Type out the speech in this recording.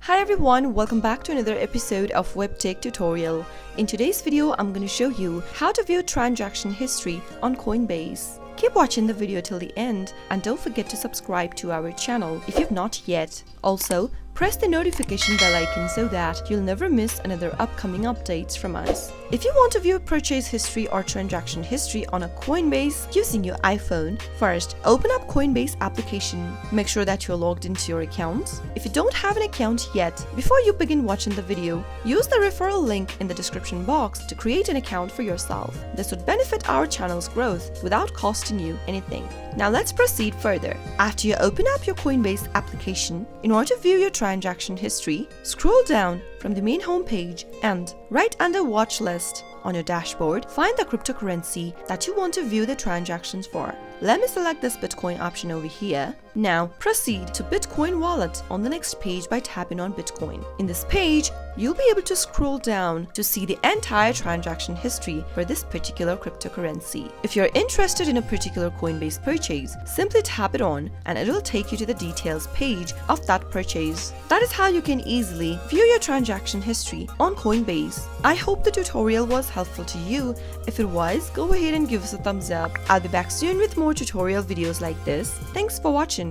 Hi everyone, welcome back to another episode of Webtech Tutorial. In today's video, I'm going to show you how to view transaction history on Coinbase. Keep watching the video till the end and don't forget to subscribe to our channel if you've not yet. Also, press the notification bell icon so that you'll never miss another upcoming updates from us. If you want to view purchase history or transaction history on a Coinbase using your iPhone, first open up Coinbase application. Make sure that you're logged into your account. If you don't have an account yet, before you begin watching the video, use the referral link in the description box to create an account for yourself. This would benefit our channel's growth without costing you anything. Now let's proceed further. After you open up your Coinbase application, in order to view your transaction history, scroll down from the main homepage and right under watch list on your dashboard, find the cryptocurrency that you want to view the transactions for. Let me select this Bitcoin option over here. Now proceed to Bitcoin wallet on the next page by tapping on Bitcoin. In this page, you'll be able to scroll down to see the entire transaction history for this particular cryptocurrency. If you're interested in a particular Coinbase purchase, simply tap it on and it will take you to the details page of that purchase. That is how you can easily view your transaction history on Coinbase. I hope the tutorial was helpful to you. If it was, go ahead and give us a thumbs up. I'll be back soon with more tutorial videos like this. Thanks for watching.